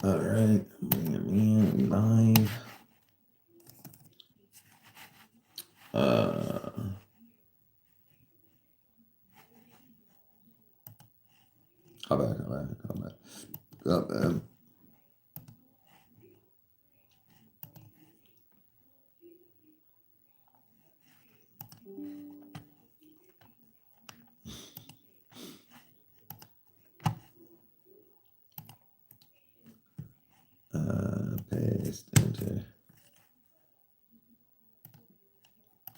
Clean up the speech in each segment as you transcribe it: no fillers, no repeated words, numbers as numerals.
All right, bring it in live. Come back. Up, paste enter.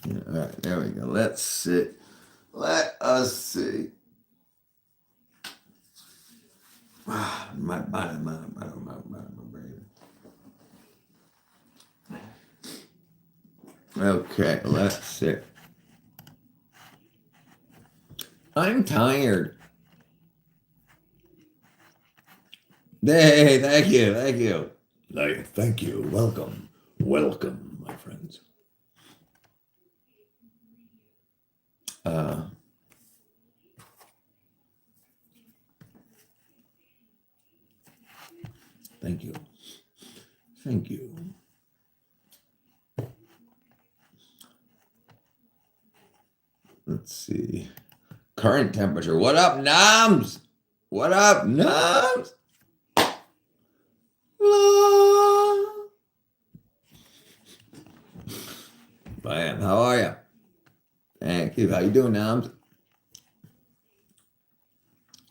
Yeah, all right, there we go. Let's see. Let us see. My brain. Okay, let's see. I'm tired. Hey, thank you, thank you. Thank you. Welcome, my friends. Uh, thank you. Thank you. Let's see. Current temperature. What up, Noms? What up, Noms? Bam. How are you? Thank you. How you doing, Noms?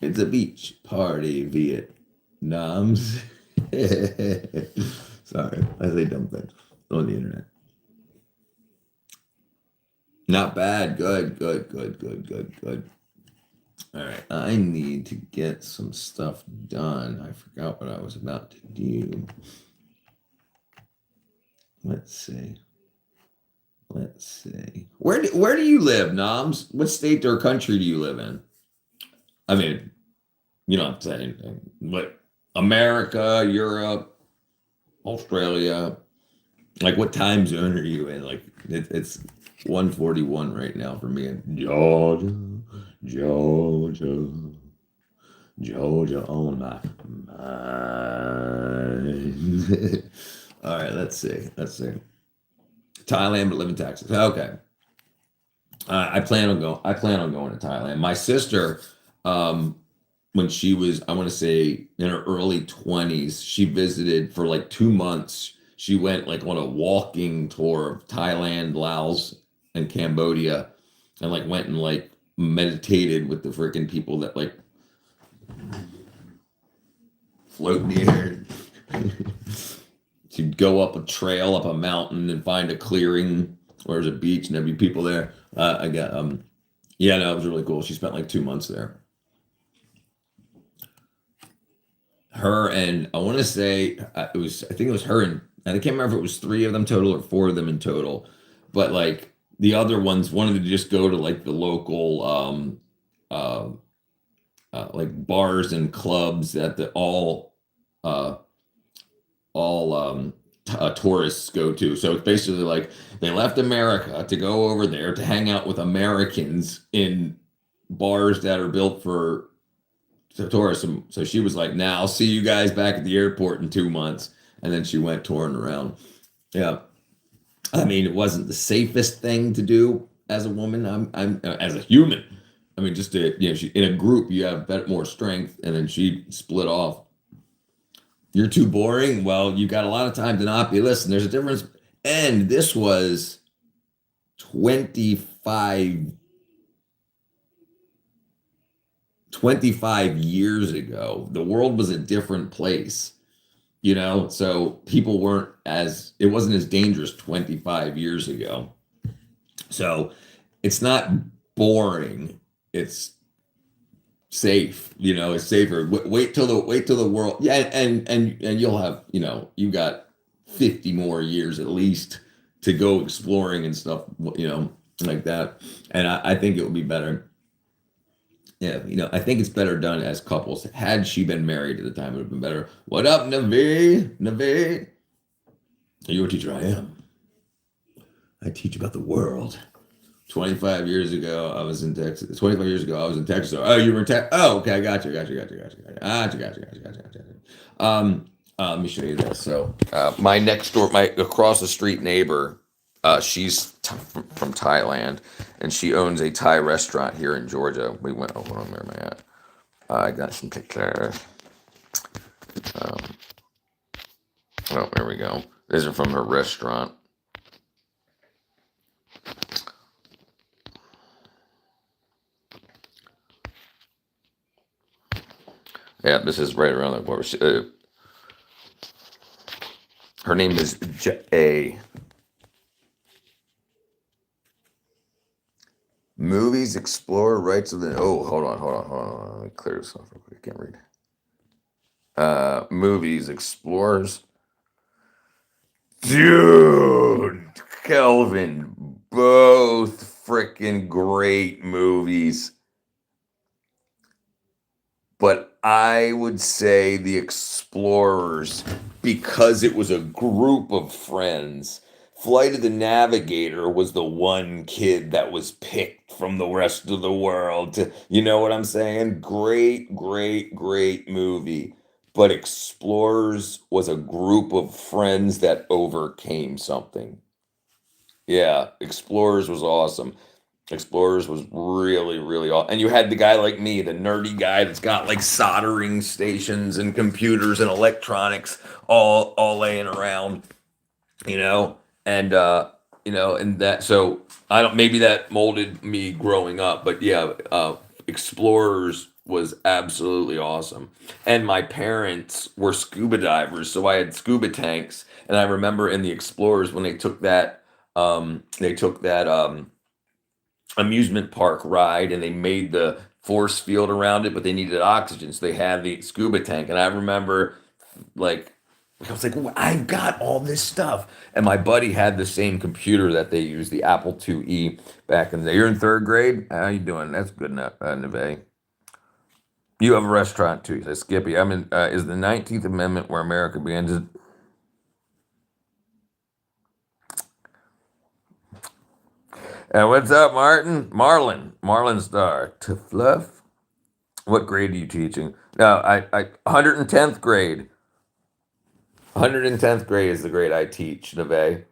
It's a beach party, Vietnams. Sorry, I say dumb things on the internet. Not bad. Good. All right, I need to get some stuff done. I forgot what I was about to do. Let's see. Where do you live, Noms? What state or country do you live in? I mean, you don't have to say anything. But America, Europe, Australia. Like, what time zone are you in? Like, it's 1:41 right now for me in Georgia, Georgia on my mind. All right, let's see. Thailand, but live in Texas. Okay. I plan on going. I plan on going to Thailand. My sister, um, when she was, I want to say, in her early 20s, she visited for like 2 months. She went like on a walking tour of Thailand, Laos, and Cambodia, and like went and like meditated with the freaking people that like float in the air. She'd go up a trail, up a mountain, and find a clearing where there's a beach, and there'd be people there. I got yeah, no, it was really cool. She spent like 2 months there. Her and I want to say it was, I think it was her and I can't remember if it was three of them total or four of them in total, but like the other ones wanted to just go to like the local uh, like bars and clubs that the uh all tourists go to. So it's basically like they left America to go over there to hang out with Americans in bars that are built for tourism. So she was like, "Now I'll see you guys back at the airport in 2 months," and then she went touring around. Yeah, I mean, it wasn't the safest thing to do as a woman. I'm as a human. I mean, just to she, in a group, you have better, more strength, and then she split off. You're too boring. Well, you got a lot of time to not be. Listen, there's a difference. And this was 25 25 years ago. The world was a different place, so people weren't as, it wasn't as dangerous 25 years ago. So it's not boring, it's safe, it's safer. Wait till the world, yeah, and you'll have, you got 50 more years at least to go exploring and stuff, like that. And I think it would be better. Yeah, I think it's better done as couples. Had she been married at the time, it would have been better. What up, Navi? Navi? Are you a teacher? I am. I teach about the world. 25 years ago, I was in Texas. 25 years ago, I was in Texas. Oh, you were in Texas? Oh, okay. I got you. Let me show you this. So, my next door, my across the street neighbor, she's from Thailand, and she owns a Thai restaurant here in Georgia. We went. Oh, hold on, where am I at? I got some pictures. Um, oh, there we go. These are from her restaurant. Yeah, this is right around the border. Her name is J. Movies Explorer Rights of the. Oh, hold on. Let me clear this off real quick. I can't read. Movies Explorers. Dude, Kelvin, both freaking great movies. But I would say The Explorers, because it was a group of friends. Flight of the Navigator was the one kid that was picked from the rest of the world to, you know what I'm saying? Great movie. But Explorers was a group of friends that overcame something. Yeah, Explorers was awesome. Explorers was really awesome. And you had the guy like me, the nerdy guy that's got like soldering stations and computers and electronics all laying around, you know? And and that so I don't maybe that molded me growing up, but yeah, Explorers was absolutely awesome. And my parents were scuba divers, so I had scuba tanks, and I remember in the Explorers when they took that amusement park ride and they made the force field around it, but they needed oxygen, so they had the scuba tank. And I remember, like, I was like, "Well, I've got all this stuff," and my buddy had the same computer that they used, the Apple IIe back in the day. You're in third grade. How you doing? That's good enough, Neve. You have a restaurant too, says Skippy. I mean, is the 19th Amendment where America begins? And what's up, Martin? Marlin Star. To Fluff. What grade are you teaching? No, I 110th grade. 110th grade is the grade I teach, Neve.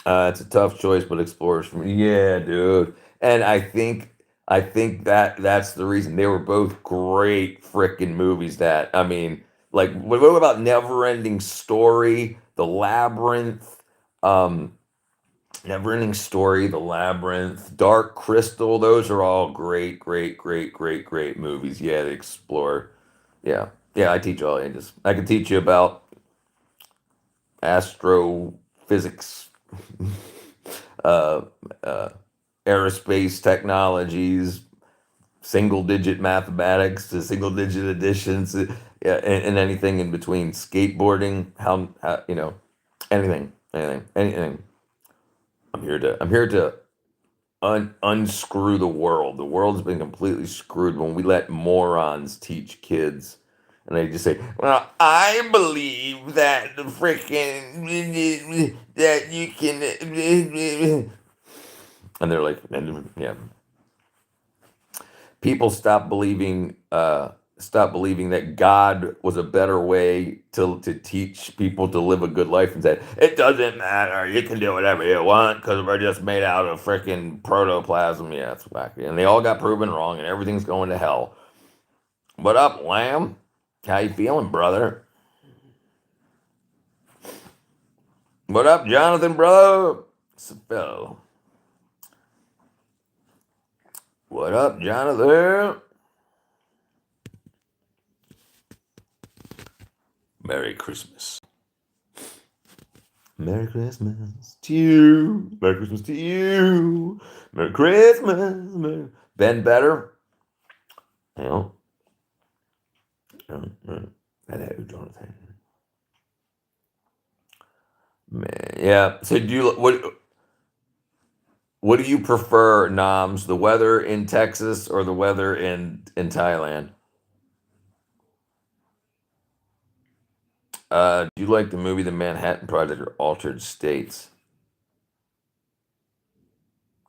It's a tough choice, but Explorers for me. Yeah, dude. And I think that that's the reason they were both great freaking movies. That I mean, like, what about Neverending Story, The Labyrinth, um, Neverending Story, The Labyrinth, Dark Crystal? Those are all great movies. Yeah, to explore. Yeah, yeah. I teach all ages. I can teach you about astrophysics, uh, uh, aerospace technologies, single digit mathematics to single digit additions, yeah, and anything in between. Skateboarding, how anything. I'm here to unscrew the world. The world's been completely screwed when we let morons teach kids. And they just say, "Well, I believe that the freaking that you can," and they're like, yeah, people stop believing that God was a better way to teach people to live a good life, and said it doesn't matter, you can do whatever you want because we're just made out of freaking protoplasm. Yeah, it's wacky, and they all got proven wrong, and everything's going to hell. What up, Lamb? How you feeling, brother? What up, Jonathan, bro? Phil. What up, Jonathan? Merry Christmas. Merry Christmas to you. Merry Christmas to you. Merry Christmas. Ben better? You know? Hello, Jonathan. Man, yeah. So what do you prefer, Noms? The weather in Texas or the weather in Thailand? Do you like the movie The Manhattan Project or Altered States?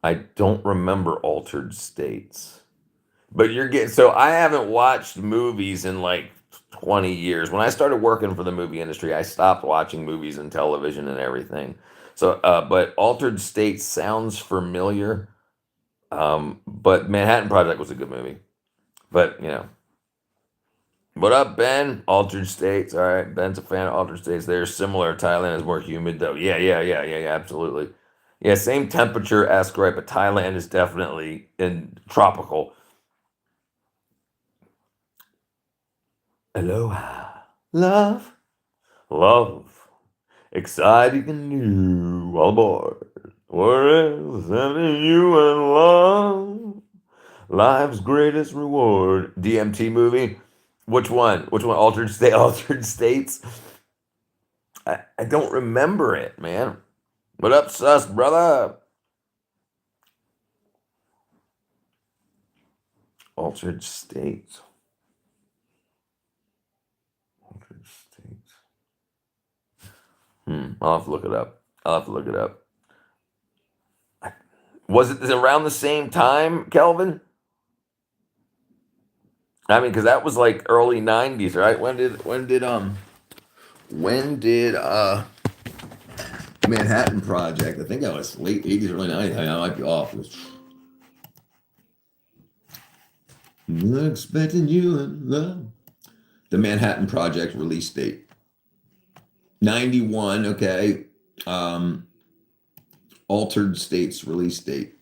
I don't remember Altered States. But you're getting so I haven't watched movies in like 20 years. When I started working for the movie industry, I stopped watching movies and television and everything. So, but Altered State sounds familiar. But Manhattan Project was a good movie. But what up, Ben? Altered States. All right, Ben's a fan of Altered States. They're similar. Thailand is more humid, though. Yeah. Absolutely. Yeah, same temperature esque, right? But Thailand is definitely in tropical. Aloha, love, love, exciting and new. All aboard. Where's sending you and love? Life's greatest reward. DMT movie. Which one? Which one? Altered State. Altered States. I don't remember it, man. What up, sus, brother? Altered States. Altered States. I'll have to look it up. I'll have to look it up. Was it around the same time, Kelvin? I mean, because that was like early '90s, right? When did Manhattan Project? I think that was late '80s, early '90s. I might be off. It was not expecting you in love. The Manhattan Project release date 91. Okay. Um, Altered States release date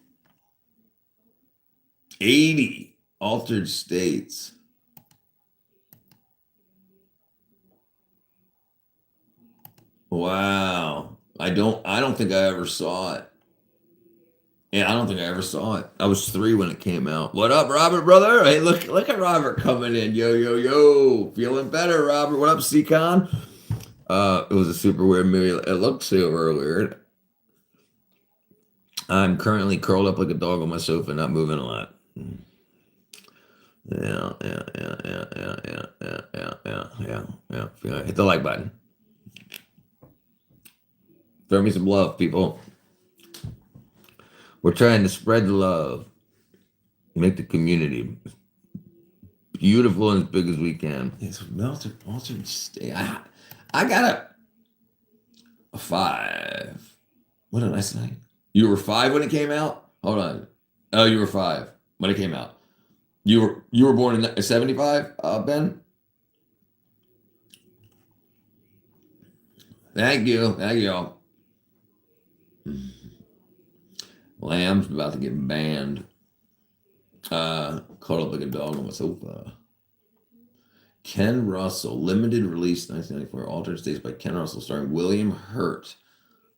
80. Altered States. Wow. I don't think I ever saw it. Yeah, I don't think I ever saw it. I was 3 when it came out. What up, Robert, brother? Hey, look at Robert coming in. Yo. Feeling better, Robert. What up, C-Con? It was a super weird movie. It looked super weird. I'm currently curled up like a dog on my sofa, not moving a lot. Yeah. Hit the like button. Throw me some love, people. We're trying to spread the love, make the community beautiful and as big as we can. It's altered state. I got a 5. What did I say? You were 5 when it came out? Hold on. Oh, you were 5 when it came out. You were born in '75, Ben? Thank you. Thank you. Lamb's about to get banned. Caught up like a dog on my sofa. Ken Russell, limited release 1994, Altered States by Ken Russell, starring William Hurt.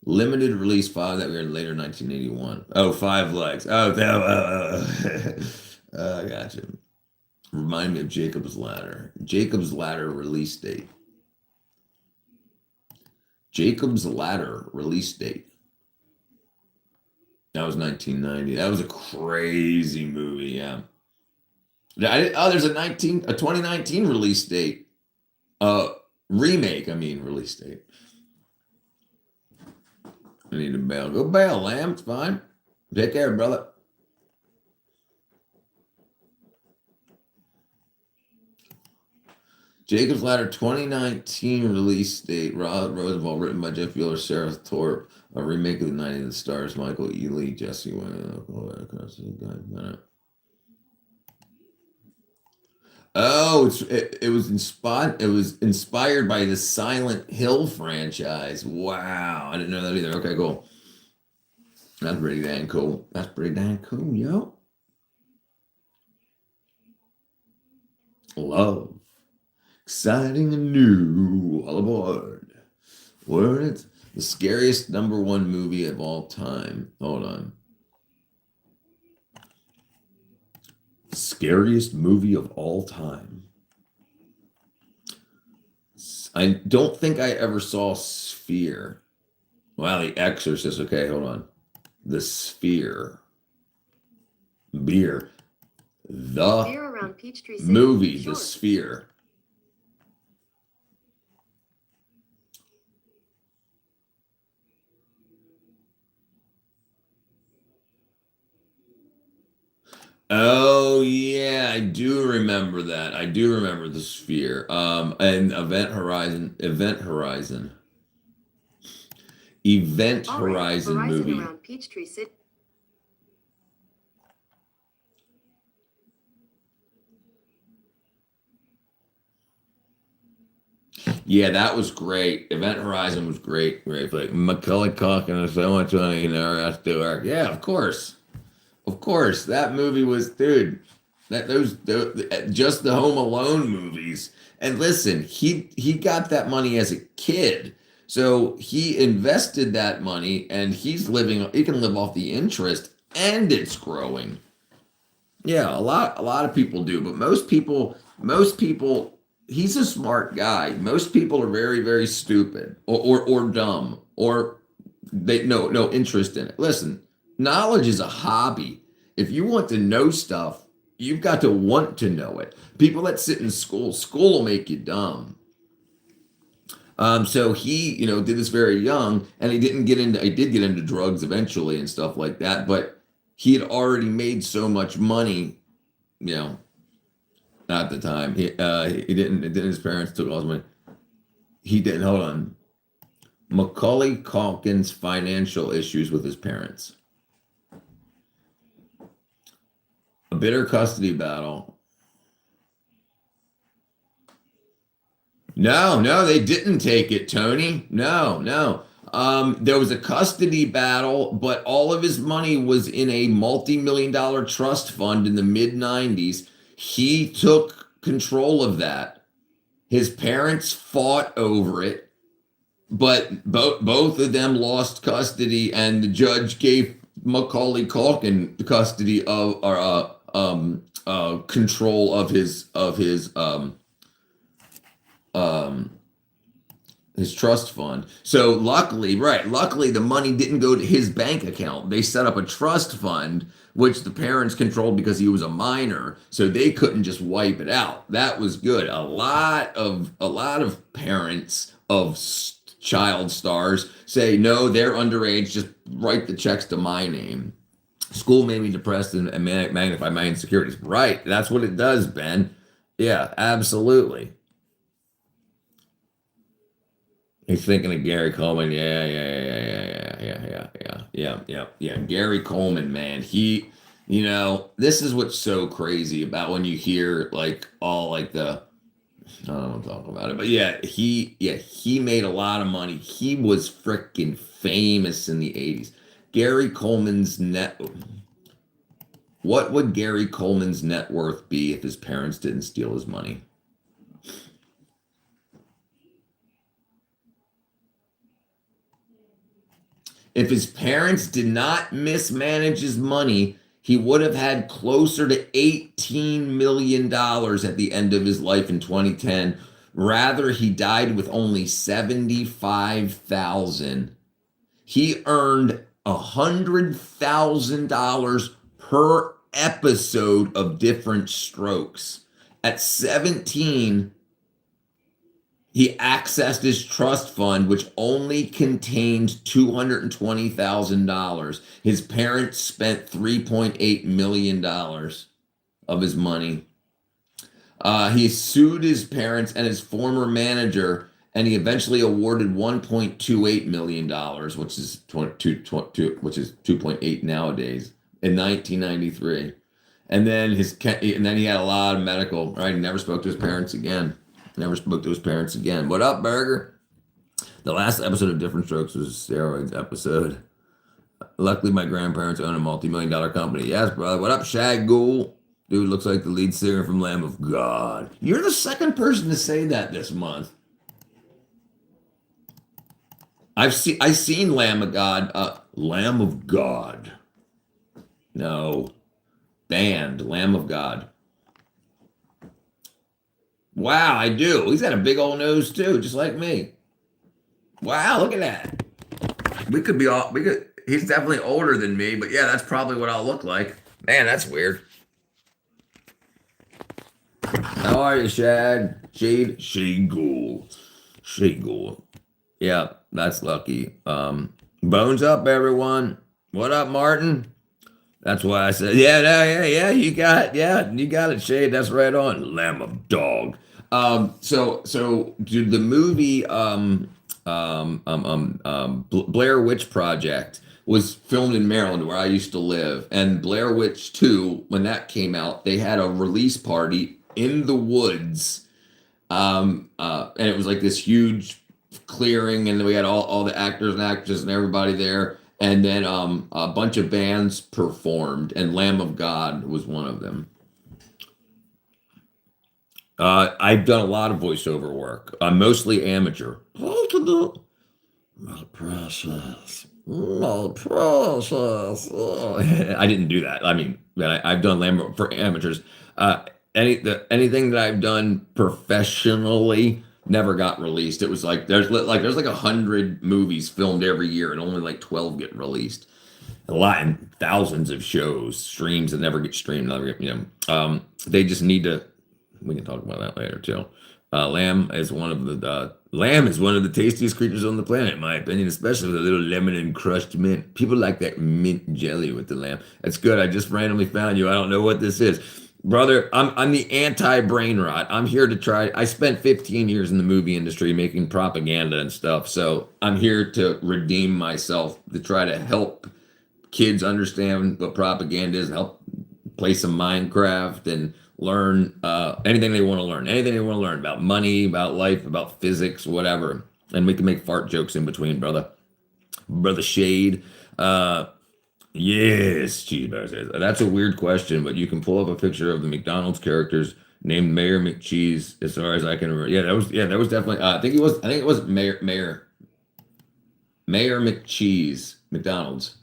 Limited release file that we heard later 1981. Oh, Five Legs. I got you. Remind me of Jacob's Ladder. Jacob's Ladder release date. Jacob's Ladder release date. That was 1990. That was a crazy movie. Yeah. There's a 2019 release date. Remake. I mean, release date. I need to bail. Go bail, Lamb. It's fine. Take care, brother. Jacob's Ladder 2019 release date. Rod Rosenwald, written by Jeff Bueller, Sarah Thorpe. A remake of the 90s that stars Michael Ealy, Jesse Oh, it was inspired by the Silent Hill franchise. Wow, I didn't know that either. Okay, cool. That's pretty dang cool. That's pretty dang cool, yo. Love. Exciting and new. All aboard. What? The scariest #1 movie of all time. Hold on. Scariest movie of all time. I don't think I ever saw Sphere. Wow, The Exorcist. Okay, hold on. The Sphere. Beer. The Beer around Peachtree City. movie, Sure. The Sphere. Oh yeah, I do remember that. I do remember the Sphere. And Event All right, Horizon Verizon movie. around Peachtree City. Yeah, that was great. Event Horizon was great. Great. Like Macaulay Culkin is so much money, you know, has to work. Yeah, of course. Of course. That movie was, dude, just the Home Alone movies. And listen, he got that money as a kid. So he invested that money and he can live off the interest and it's growing. Yeah, a lot of people do, but most people he's a smart guy. Most people are very very stupid or dumb or they no interest in it. Listen, knowledge is a hobby. If you want to know stuff, you've got to want to know it. People that sit in school will make you dumb. So he, did this very young, and he did get into drugs eventually and stuff like that, but he had already made so much money, you know, at the time. He didn't, his parents took all his money. He didn't, hold on. Macaulay Culkin's financial issues with his parents. A bitter custody battle. No, no, they didn't take it, Tony. No, no. There was a custody battle, but all of his money was in a multi-million dollar trust fund in the mid 90s. He took control of that. His parents fought over it, but both of them lost custody, and the judge gave Macaulay Culkin the custody of or control um, his trust fund. So luckily, right, luckily the money didn't go to his bank account. They set up a trust fund which the parents controlled because he was a minor, so they couldn't just wipe it out. That was good. A lot of parents of child stars say no, they're underage, just write the checks to my name. School made me depressed and magnify my insecurities. Right, that's what it does, Ben. Yeah, absolutely. He's thinking of Gary Coleman. Yeah, yeah, yeah, yeah, yeah, yeah, yeah, yeah, yeah, yeah. Gary Coleman, man. This is what's so crazy about when you hear like all like I don't want to talk about it, but he made a lot of money. He was freaking famous in the 80s. Gary Coleman's net, what would Gary Coleman's net worth be if his parents didn't steal his money? If his parents did not mismanage his money, he would have had closer to $18 million at the end of his life in 2010. Rather, he died with only 75,000. He earned $100,000 per episode of Different Strokes. At 17, he accessed his trust fund, which only contained $220,000. His parents spent $3.8 million of his money. He sued his parents and his former manager, and he eventually awarded $1.28 million, which is 2.8 nowadays, in 1993. And then he had a lot of medical, right? He never spoke to his parents again. Never spoke to his parents again. What up, Burger? The last episode of Different Strokes was a steroids episode. Luckily, my grandparents own a multi-million dollar company. Yes, brother. What up, Shag Ghoul? Dude looks like the lead singer from Lamb of God. You're the second person to say that this month. I seen Lamb of God. Lamb of God. No. Band. Lamb of God. Wow, I do. He's got a big old nose too, just like me. Wow, look at that. He's definitely older than me, but yeah, that's probably what I'll look like. Man, that's weird. How are you, Shad? Shade Ghoul. Shade Ghoul. Yeah, that's lucky. Bones up, everyone. What up, Martin? That's why I said, yeah, no, yeah, you got it, Shade. That's right on. Lamb of dog. So dude, the movie, Blair Witch Project was filmed in Maryland, where I used to live, and Blair Witch 2, when that came out, they had a release party in the woods, and it was like this huge clearing, and we had all the actors and actresses and everybody there, and then a bunch of bands performed, and Lamb of God was one of them. I've done a lot of voiceover work. I'm mostly amateur. My precious, my precious. I didn't do that. I mean, I've done Lamb for amateurs. Anything that I've done professionally never got released. It was like there's like 100 movies filmed every year, and only like 12 get released. A lot and thousands of shows, streams that never get streamed. Never get, they just need to. We can talk about that later too. Lamb is one of the tastiest creatures on the planet, in my opinion, especially with a little lemon and crushed mint. People like that mint jelly with the lamb. That's good. I just randomly found you. I don't know what this is. Brother, I'm the anti-brain rot. I'm here to try. I spent 15 years in the movie industry making propaganda and stuff. So I'm here to redeem myself, to try to help kids understand what propaganda is, help play some Minecraft and learn anything they want to learn, anything they want to learn about money, about life, about physics, whatever. And we can make fart jokes in between, brother. Brother Shade. Yes, cheeseburger says. That's a weird question, but you can pull up a picture of the McDonald's characters named Mayor McCheese, as far as I can remember. That was definitely I think it was Mayor McCheese, McDonald's.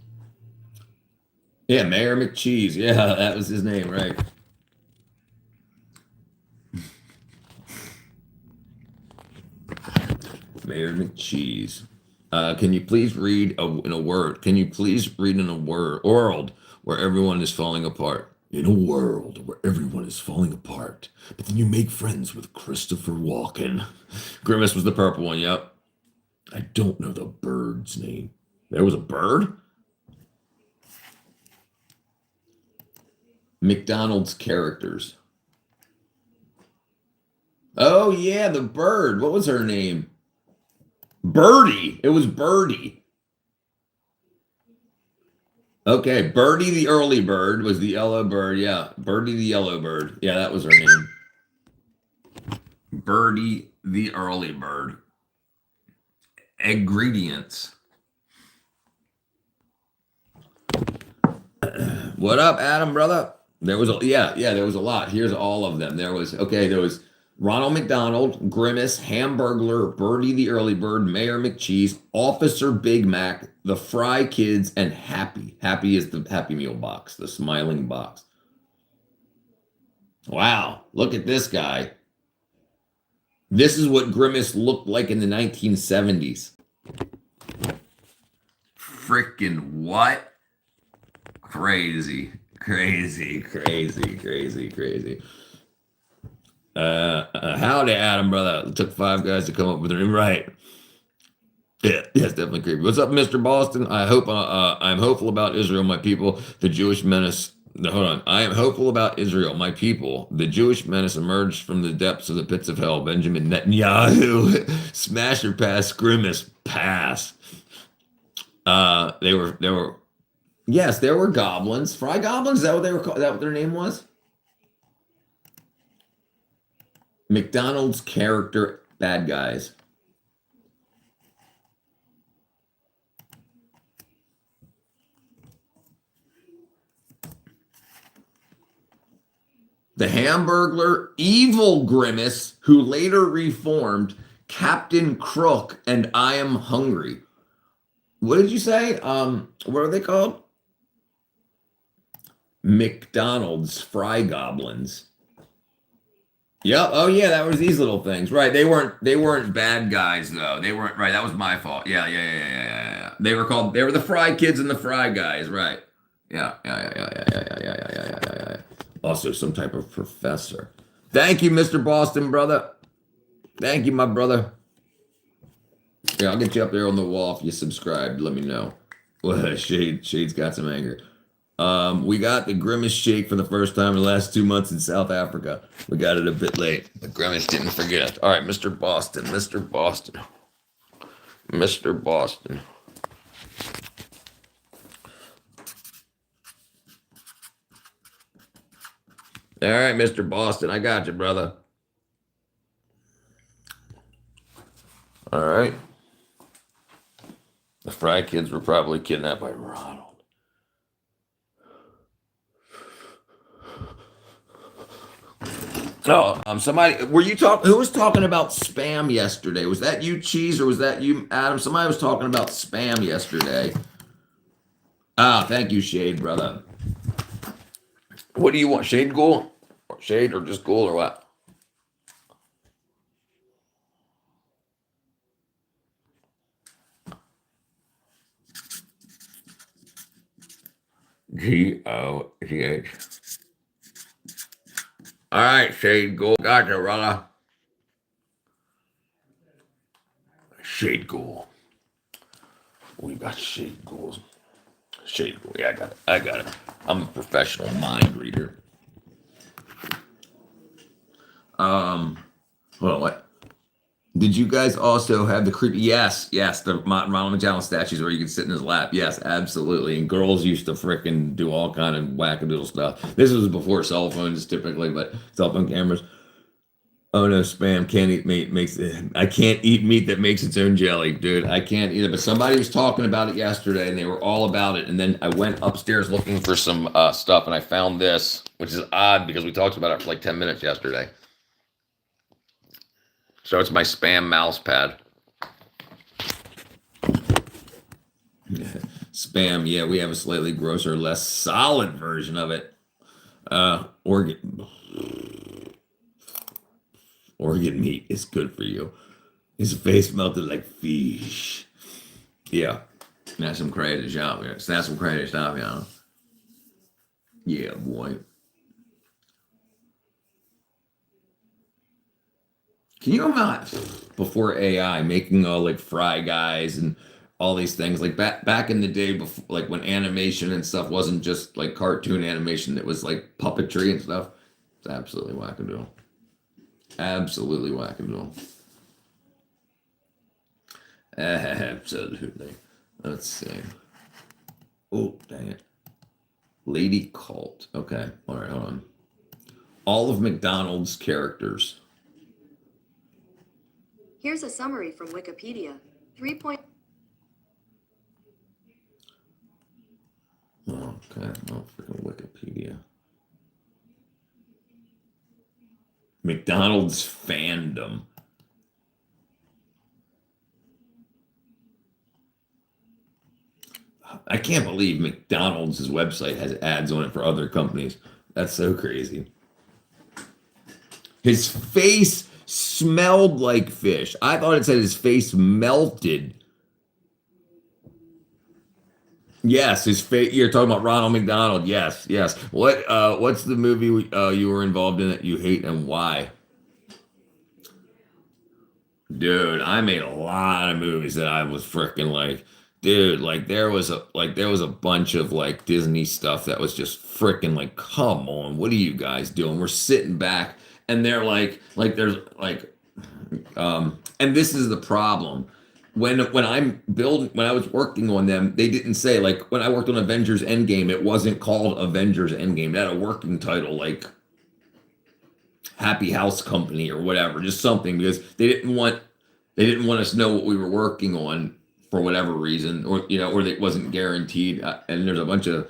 Yeah, Mayor McCheese. Yeah, that was his name, right? Mayor McCheese. Can you please read in a word? Can you please read in a world where everyone is falling apart? In a world where everyone is falling apart, but then you make friends with Christopher Walken. Grimace was the purple one. Yep. I don't know the bird's name. There was a bird? McDonald's characters. Oh yeah, the bird. What was her name? Birdie. It was Birdie. Okay, Birdie the early bird was the yellow bird. Yeah, Birdie the yellow bird. Yeah, that was her name. Birdie the early bird. Ingredients. What up, Adam, brother? There was there was a lot. Here's all of them. There was Ronald McDonald, Grimace, Hamburglar, Birdie the Early Bird, Mayor McCheese, Officer Big Mac, the Fry Kids, and Happy. Happy is the Happy Meal box, the smiling box. Wow, look at this guy. This is what Grimace looked like in the 1970s. Freaking what? Crazy, crazy, crazy, crazy, crazy. Howdy, Adam, brother. It took 5 guys to come up with a name, right? Yeah, it's definitely creepy. What's up, Mr. Boston? I'm hopeful about Israel, my people. The Jewish menace. No, hold on. I am hopeful about Israel, my people. The Jewish menace emerged from the depths of the pits of hell. Benjamin Netanyahu. Smasher pass, Grimace pass. They were. Yes, there were goblins. Fry goblins. Is that what they were called? Is that what their name was? McDonald's character bad guys. The Hamburglar, Evil Grimace, who later reformed Captain Crook, and I Am Hungry. What did you say? What are they called? McDonald's Fry Goblins. Yep. Oh yeah, that was these little things. Right. They weren't bad guys though. They weren't right. That was my fault. Yeah. They were the Fry Kids and the Fry Guys, right. Yeah. Also some type of professor. Thank you, Mr. Boston, brother. Thank you, my brother. Yeah, I'll get you up there on the wall if you subscribe. Let me know. Well, Shade's got some anger. We got the Grimace shake for the first time in the last 2 months in South Africa. We got it a bit late, but Grimace didn't forget. All right, Mr. Boston, Mr. Boston, Mr. Boston. All right, Mr. Boston, I got you, brother. All right. The Fry kids were probably kidnapped by Ronald. Oh, somebody, were you talking? Who was talking about spam yesterday? Was that you, Cheese, or was that you, Adam? Somebody was talking about spam yesterday. Ah, thank you, Shade, brother. What do you want, Shade Ghoul? Or Shade, or just Ghoul, or what? Goth. All right, Shade Ghoul. Gotcha, brother. Shade Ghoul. We got Shade Ghouls. Shade Ghoul. Yeah, I got it. I got it. I'm a professional mind reader. Hold on, what? Did you guys also have the creepy? Yes, yes, the Ronald McDonald statues where you can sit in his lap. Yes, absolutely. And girls used to frickin' do all kind of wackadoodle stuff. This was before cell phones, typically, but cell phone cameras. Oh no, spam can't eat meat makes it. I can't eat meat that makes its own jelly, dude. I can't either. But somebody was talking about it yesterday, and they were all about it. And then I went upstairs looking for some stuff, and I found this, which is odd because we talked about it for like 10 minutes yesterday. So it's my spam mouse pad. Spam, yeah, we have a slightly grosser, less solid version of it. Organ meat is good for you. His face melted like fish. Yeah. That's some crazy stuff. That's some crazy stuff, yeah. Yeah, boy. Can you imagine before AI making all like Fry Guys and all these things like back in the day before, like when animation and stuff wasn't just like cartoon animation, it was like puppetry and stuff. It's absolutely wackadoodle. Absolutely wackadoodle. Absolutely. Let's see. Oh, dang it. Lady Cult. Okay. All right, hold on. All of McDonald's characters. Here's a summary from Wikipedia. 3 point. Okay. Oh, freaking Wikipedia. McDonald's fandom. I can't believe McDonald's website has ads on it for other companies. That's so crazy. His face smelled like fish. I thought it said his face melted. Yes, his face. You're talking about Ronald McDonald. Yes, yes. What's the movie you were involved in that you hate and why? Dude, I made a lot of movies that I was freaking like, dude, like there was a bunch of like Disney stuff that was just freaking like, come on, what are you guys doing? We're sitting back and they're like there's like and this is the problem. When I was working on them, they didn't say like when I worked on Avengers Endgame, it wasn't called Avengers Endgame. It had a working title like Happy House Company or whatever, just something because they didn't want us to know what we were working on for whatever reason, or or it wasn't guaranteed. And there's a bunch of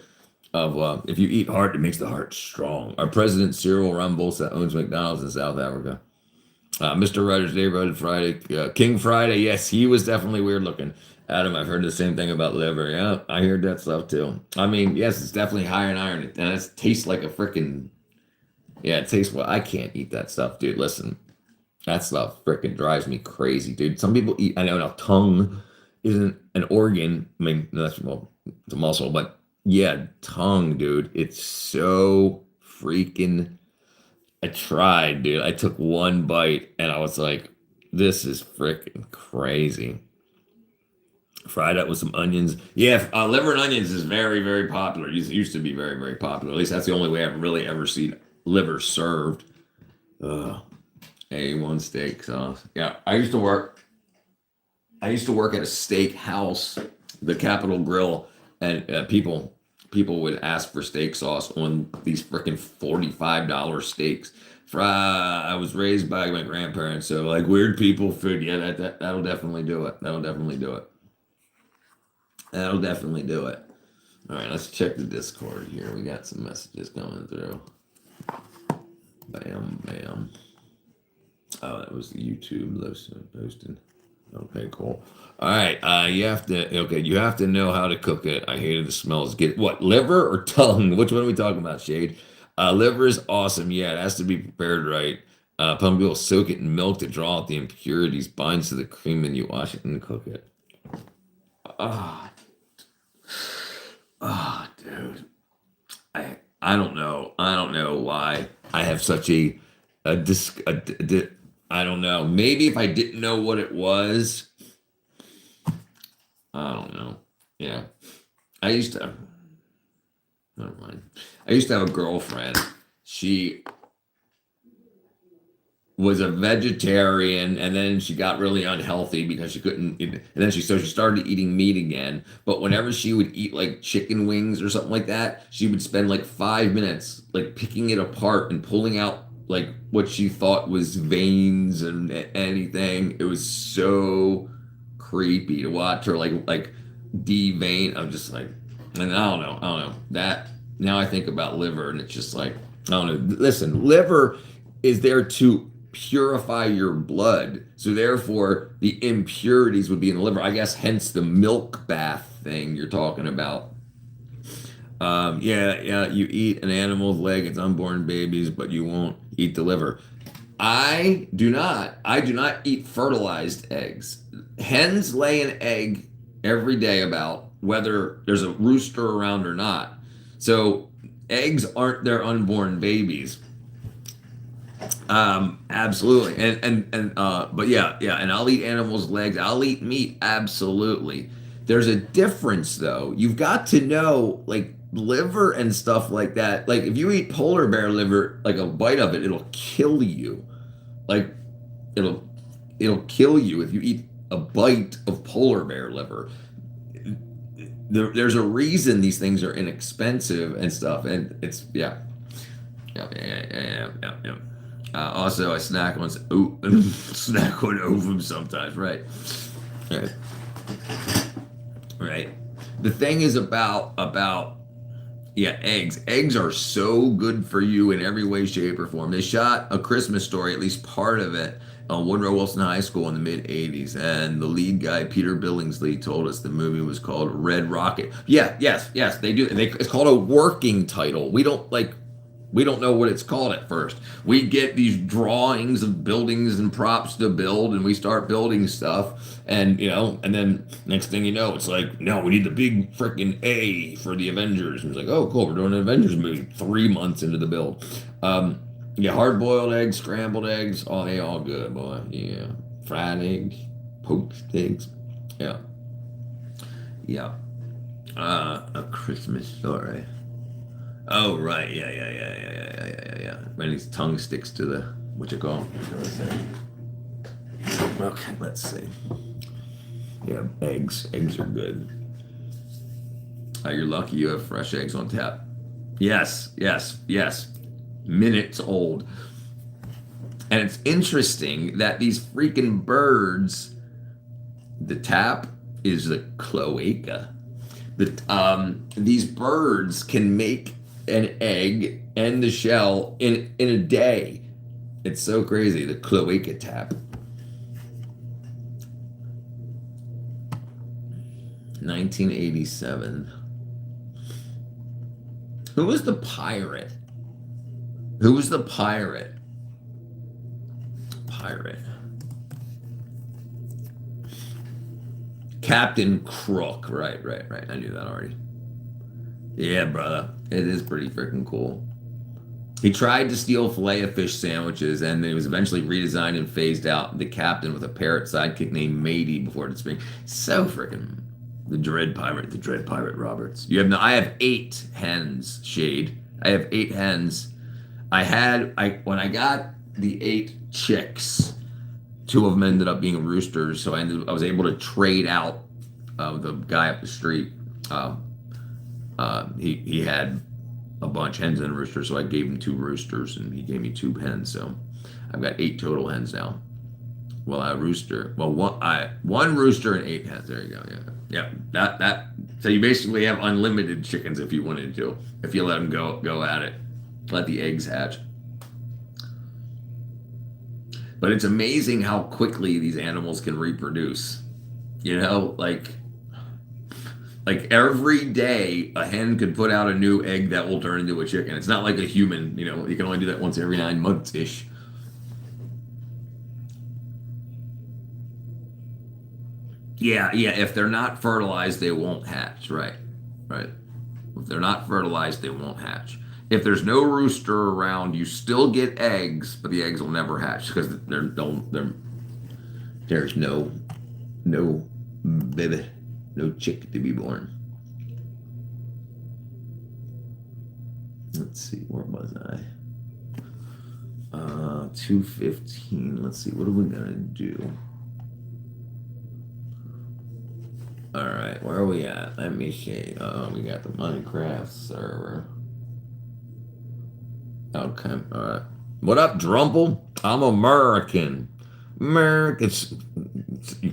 if you eat heart, it makes the heart strong. Our president Cyril Ramaphosa owns McDonald's in South Africa. Mr. Rogers Day voted Friday. King Friday, yes, he was definitely weird looking. Adam, I've heard the same thing about liver. Yeah, I heard that stuff too. I mean, yes, it's definitely high in iron, and it tastes like a freaking yeah. It tastes well. I can't eat that stuff, dude. Listen, that stuff freaking drives me crazy, dude. Some people eat. I know now, tongue isn't an organ. I mean, that's well, it's a muscle, but yeah, tongue, dude. It's so freaking I tried, dude. I took one bite and I was like, this is freaking crazy. Fried up with some onions. Yeah, liver and onions is very, very popular. It used to be very, very popular. At least that's the only way I've really ever seen liver served. Ugh. A1 steak sauce. Yeah, I used to work. I used to work at a steak house, the Capitol Grill, and people would ask for steak sauce on these freaking $45 steaks. I was raised by my grandparents, so like weird people food. Yeah, that'll definitely do it. That'll definitely do it. That'll definitely do it. All right, let's check the Discord here. We got some messages coming through. Bam, bam. Oh, that was the YouTube posted. Okay, cool. All right, you have to know how to cook it. I hated the smells. Get what, liver or tongue? Which one are we talking about, Shade? Liver is awesome. Yeah, it has to be prepared right. Pumpkin will soak it in milk to draw out the impurities, binds to the cream, and you wash it and cook it. Ah, dude. I don't know. I don't know why I have such a disc. I don't know. Maybe if I didn't know what it was, I don't know. Yeah, I used to. Never mind. I used to have a girlfriend. She was a vegetarian, and then she got really unhealthy because she couldn't eat, and then she started eating meat again. But whenever she would eat like chicken wings or something like that, she would spend like 5 minutes like picking it apart and pulling out like what she thought was veins and anything. It was so creepy to watch her like de-vein. I'm just like, and I don't know that. Now I think about liver, and it's just like, I don't know. Listen, liver is there to purify your blood. So therefore, the impurities would be in the liver. I guess hence the milk bath thing you're talking about. Yeah, you eat an animal's leg, it's unborn babies, but you won't eat the liver. I do not. I do not eat fertilized eggs. Hens lay an egg every day about whether there's a rooster around or not. So eggs aren't their unborn babies. Absolutely. But yeah, and I'll eat animals' legs. I'll eat meat, absolutely. There's a difference though. You've got to know like liver and stuff like that. Like if you eat polar bear liver, like a bite of it, it'll kill you. Like it'll it'll kill you if you eat a bite of polar bear liver. There's a reason these things are inexpensive and stuff, and it's yeah. Also, I snack on snack on ovum sometimes, right? Right. Right. The thing is about yeah, eggs. Eggs are so good for you in every way, shape, or form. They shot A Christmas Story, at least part of it, on Woodrow Wilson High School in the mid '80s, and the lead guy Peter Billingsley told us the movie was called Red Rocket. Yeah, yes, they do. It's called a working title. We don't know what it's called at first. We get these drawings of buildings and props to build, and we start building stuff, and and then next thing you know, it's like, no, we need the big freaking A for the Avengers. And it's like, oh, cool, we're doing an Avengers movie 3 months into the build. Yeah, hard-boiled eggs, scrambled eggs, they all good, boy. Yeah, fried eggs, poached eggs. Yeah, yeah. A Christmas Story. Oh right, yeah. When his tongue sticks to the what you call. Okay, let's see. Yeah, eggs. Eggs are good. You're lucky you have fresh eggs on tap. Yes. Minutes old. And it's interesting that these freaking birds, the tap is the cloaca. These birds can make an egg and the shell in a day. It's so crazy. The cloaca tap. 1987. Who was the pirate? Who was the pirate? Pirate. Captain Crook. Right. I knew that already. Yeah, brother. It is pretty freaking cool. He tried to steal Filet-O-Fish sandwiches, and it was eventually redesigned and phased out. The captain with a parrot sidekick named Matey before its being so freaking The Dread Pirate Roberts. You have no. I have 8 hens. Shade. I have 8 hens. When I got the 8 chicks, 2 of them ended up being roosters. So I was able to trade out the guy up the street. He had a bunch hens and roosters, so I gave him 2 roosters, and he gave me 2 hens. So I've got 8 total hens now. Well, a rooster. Well, one rooster and 8 hens. There you go. Yeah. That. So you basically have unlimited chickens if you wanted to, if you let them go at it, let the eggs hatch. But it's amazing how quickly these animals can reproduce. You know, like every day a hen could put out a new egg that will turn into a chicken. It's not like a human. You know, you can only do that once every 9 months ish. Yeah. If they're not fertilized, they won't hatch. Right. If they're not fertilized, they won't hatch. If there's no rooster around, you still get eggs, but the eggs will never hatch because there's no baby, no chick to be born. Let's see, where was I? 2:15. Let's see, what are we gonna do? All right, where are we at? Let me see. We got the Minecraft server. Okay, all right. What up, Drumple? I'm American. Americans,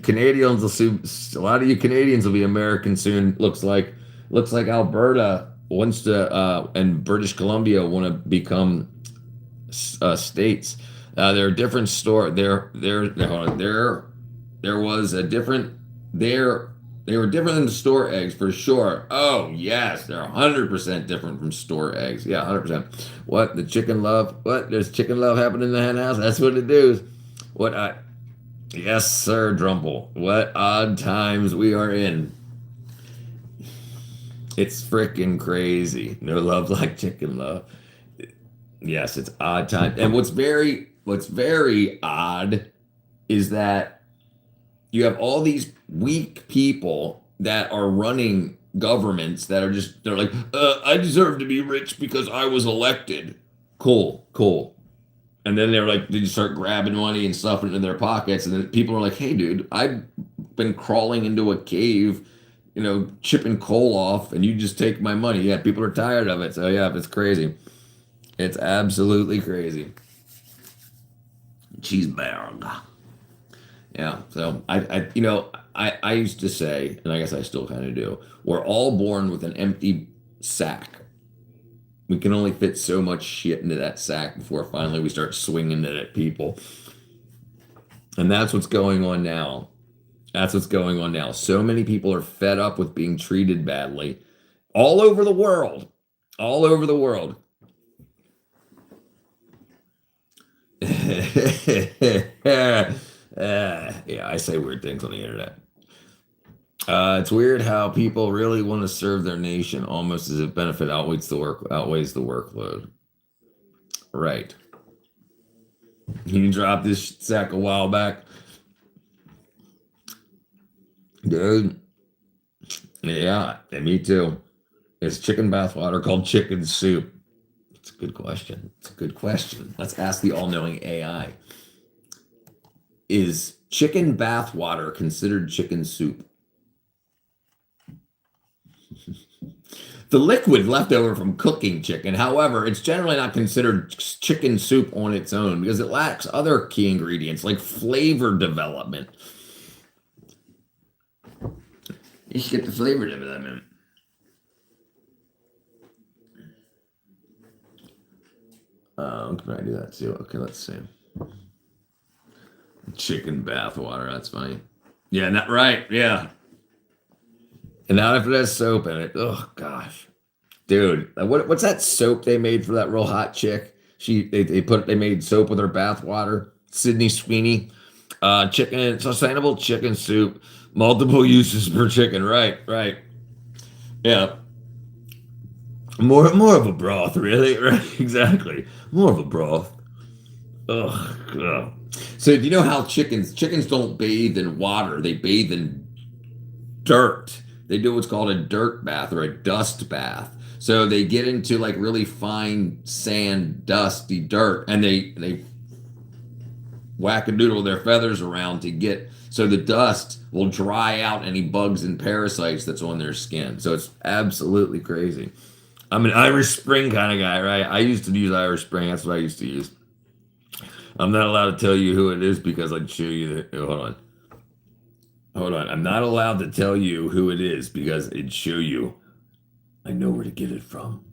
Canadians will soon. A lot of you Canadians will be American soon. Looks like Alberta wants to, and British Columbia want to become states. There are different there was a different there. They were different than the store eggs for sure. Oh yes, they're 100% different from store eggs. Yeah, 100%. What the chicken love? What there's chicken love happening in the hen house? That's what it is. Yes, sir, Drumple. What odd times we are in. It's freaking crazy. No love like chicken love. Yes, it's odd time. And what's very odd is that you have all these weak people that are running governments that are they're like, I deserve to be rich because I was elected. Cool. And then they start grabbing money and stuff into their pockets. And then people are like, hey, dude, I've been crawling into a cave, chipping coal off, and you just take my money. Yeah, people are tired of it. So yeah, it's crazy. It's absolutely crazy. Cheeseburger. Yeah, so I used to say, and I guess I still kind of do, we're all born with an empty sack. We can only fit so much shit into that sack before finally we start swinging it at people. And that's what's going on now. So many people are fed up with being treated badly all over the world. Yeah, I say weird things on the internet. It's weird how people really want to serve their nation almost as if benefit outweighs the workload. Right. You dropped this sack a while back. Dude. Yeah, and me too. It's chicken bathwater called chicken soup. It's a good question. Let's ask the all-knowing AI. Is chicken bathwater considered chicken soup? The liquid left over from cooking chicken, however, it's generally not considered chicken soup on its own because it lacks other key ingredients like flavor development. You should get the flavor development. Can I do that too? Okay, let's see. Chicken bathwater, that's funny. Yeah, not right. Yeah. And not if it has soap in it. Oh gosh. Dude, what's that soap they made for that real hot chick? They made soap with her bathwater. Sydney Sweeney. Sustainable chicken soup. Multiple uses per chicken. Right. Yeah. More of a broth, really? Right, exactly. More of a broth. Ugh. So do you know how chickens don't bathe in water? They bathe in dirt. they do what's called a dirt bath or a dust bath. So they get into like really fine sand, dusty dirt, and they whack-a-doodle their feathers around to get so the dust will dry out any bugs and parasites that's on their skin. So it's absolutely crazy. I'm an Irish Spring kind of guy, right? I used to use Irish Spring. That's what I used to use. I'm not allowed to tell you who it is because I'd show you the. Hold on. Hold on. I'm not allowed to tell you who it is because it'd show you. I know where to get it from.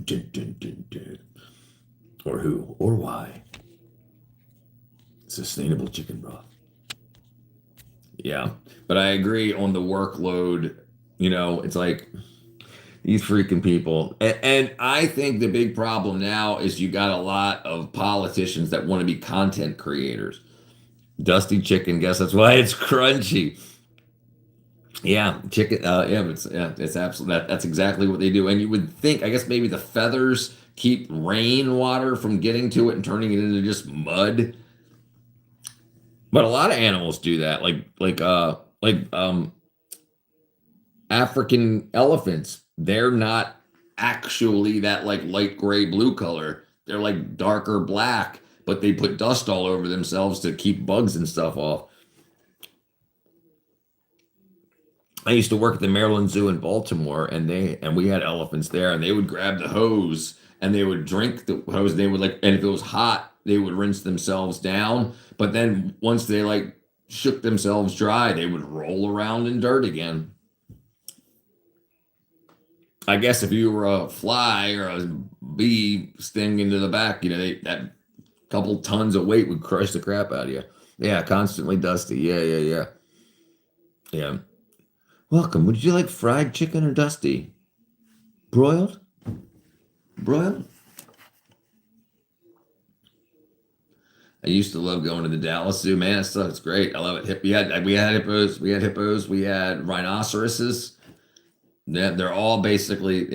Dun, dun, dun, dun. Or who or why. Sustainable chicken broth. Yeah. But I agree on the workload. It's like these freaking people. And I think the big problem now is you got a lot of politicians that want to be content creators. Dusty chicken, guess that's why it's crunchy. Yeah, chicken. It's absolutely that's exactly what they do. And you would think, I guess maybe the feathers keep rainwater from getting to it and turning it into just mud. But a lot of animals do that, like African elephants. They're not actually that like light gray blue color. They're like darker black, but they put dust all over themselves to keep bugs and stuff off. I used to work at the Maryland Zoo in Baltimore, and we had elephants there, and they would grab the hose and they would drink the hose. They would and if it was hot, they would rinse themselves down. But then once they like shook themselves dry, they would roll around in dirt again. I guess if you were a fly or a bee stinging to the back, that couple tons of weight would crush the crap out of you. Yeah, constantly dusty. Yeah. Welcome. Would you like fried chicken or dusty? Broiled? Broiled? I used to love going to the Dallas Zoo. Man, that stuff's great. I love it. We had hippos. We had rhinoceroses. They're all basically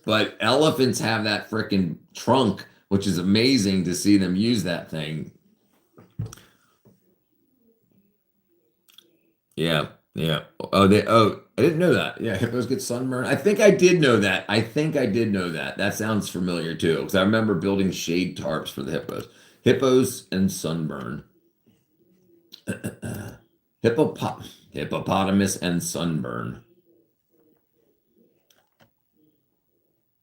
but elephants have that freaking trunk, which is amazing to see them use that thing. Yeah. I didn't know that. Yeah, hippos get sunburn. I think I did know that. That sounds familiar too, because I remember building shade tarps for the hippos. Hippos and sunburn. Hippopotamus and sunburn.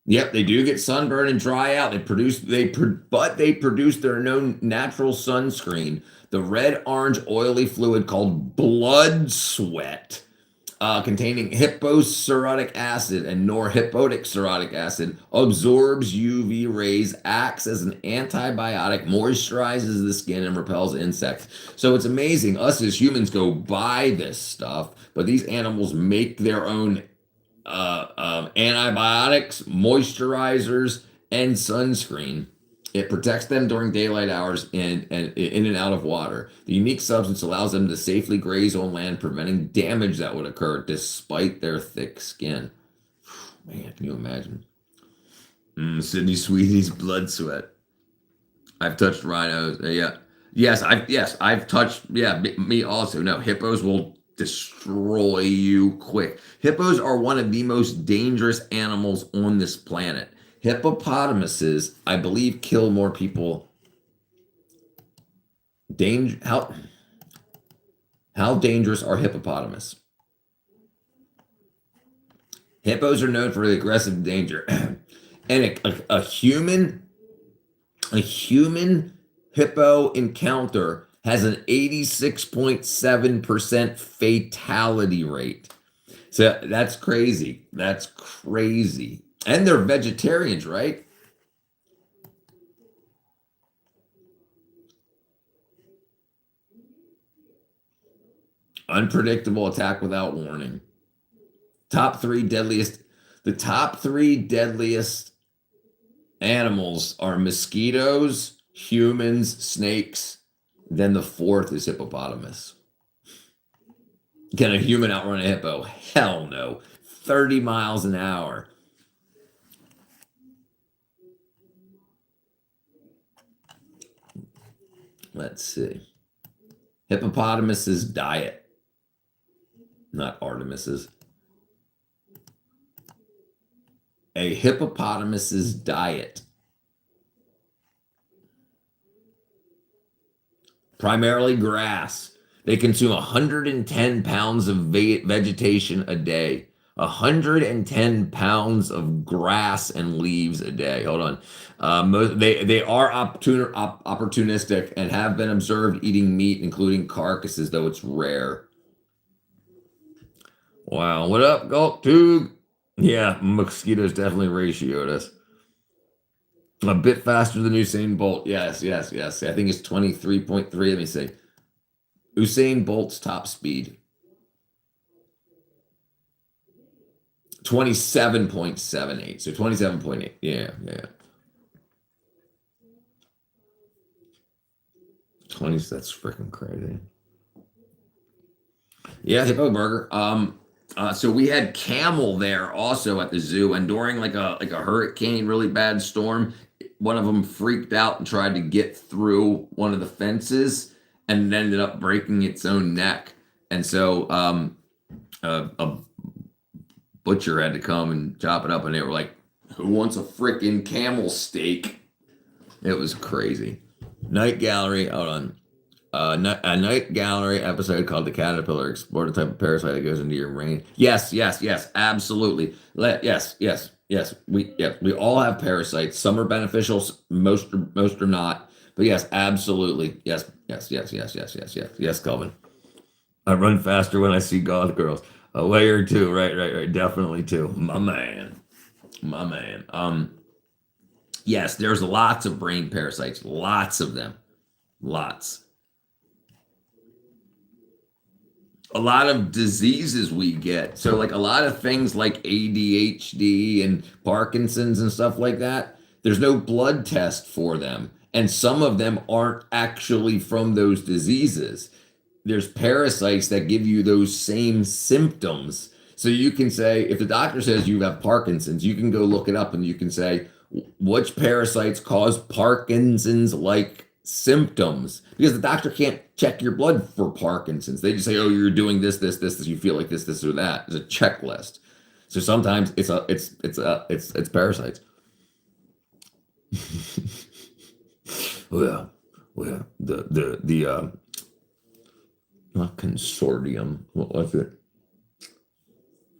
Yep, they do get sunburn and dry out. But they produce their own natural sunscreen, the red orange oily fluid called blood sweat, containing hippoceronic acid and norhippotic ceronic acid, absorbs UV rays, acts as an antibiotic, moisturizes the skin, and repels insects. So it's amazing. Us as humans go buy this stuff, but these animals make their own antibiotics, moisturizers, and sunscreen. It protects them during daylight hours and in and out of water. The unique substance allows them to safely graze on land, preventing damage that would occur despite their thick skin. Man, can you imagine? Sydney Sweetie's blood sweat. I've touched rhinos. I've touched. Yeah, me also. No, hippos will destroy you quick. Hippos are one of the most dangerous animals on this planet. Hippopotamuses, I believe, kill more people. How dangerous are hippopotamus? Hippos are known for the aggressive danger. And a human hippo encounter has an 86.7% fatality rate. So that's crazy. And they're vegetarians, right? Unpredictable attack without warning. The top three deadliest animals are mosquitoes, humans, snakes. Then the fourth is hippopotamus. Can a human outrun a hippo? Hell no. 30 miles an hour. Let's see. Hippopotamus's diet. not Artemis's. A hippopotamus's diet. Primarily grass. They consume 110 pounds of vegetation a day. 110 pounds of grass and leaves a day. Hold on. They are opportunistic and have been observed eating meat, including carcasses, though it's rare. Wow. What up, Gulp Tug? Yeah, mosquitoes definitely ratioed us. A bit faster than Usain Bolt. Yes, yes, yes. I think it's 23.3. Let me see. Usain Bolt's top speed. 27.78. So 27.8. Yeah, yeah. 20, that's freaking crazy. Yeah, Hippo Burger. So we had camel there also at the zoo, and during like a hurricane, really bad storm, one of them freaked out and tried to get through one of the fences and it ended up breaking its own neck. And so a butcher had to come and chop it up, and they were like, "Who wants a freaking camel steak?" It was crazy. Night Gallery. Hold on. A night gallery episode called "The Caterpillar" explore the type of parasite that goes into your brain. Yes, yes, yes, absolutely. Yes, yes, yes. We all have parasites. Some are beneficial, most are not. But yes, absolutely. Yes, yes, yes, yes, yes, yes, yes, yes, Calvin. I run faster when I see goth girls. A layer two, right, right, right. Definitely two. My man, my man. Yes, there's lots of brain parasites. Lots of them. Lots. A lot of diseases we get. So, like a lot of things like ADHD and Parkinson's and stuff like that, there's no blood test for them. And some of them aren't actually from those diseases. There's parasites that give you those same symptoms. So you can say, if the doctor says you have Parkinson's, you can go look it up and you can say, which parasites cause Parkinson's like symptoms? Because the doctor can't check your blood for Parkinson's. They just say, oh, you're doing this, you feel like this, or that. It's a checklist. So sometimes it's parasites. Well, the not consortium. What was it?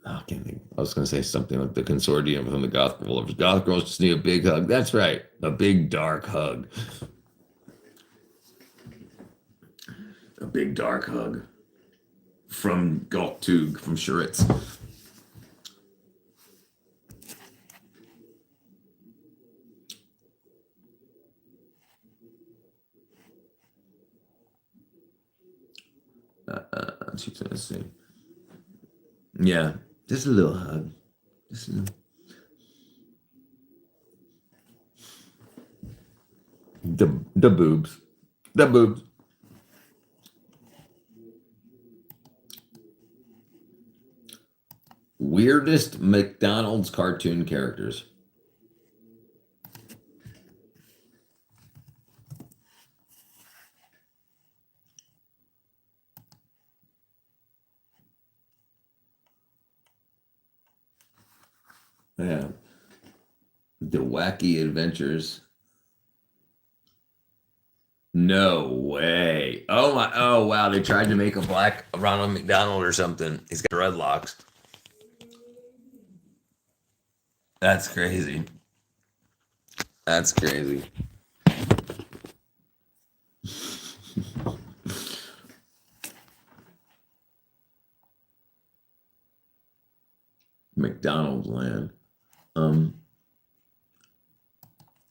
I can't think. I was going to say something like the consortium from the Goth Girls. Goth Girls just need a big hug. That's right. A big dark hug. A big dark hug. From Galtug, from Schuritz. Let's see. Yeah, just a little hug. Just a little. The boobs. The boobs. Weirdest McDonald's cartoon characters. Yeah. The Wacky Adventures. No way. Oh my, oh wow, they tried to make a black Ronald McDonald or something. He's got dreadlocks. That's crazy. That's crazy. McDonald's land.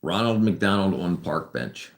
Ronald McDonald on park bench.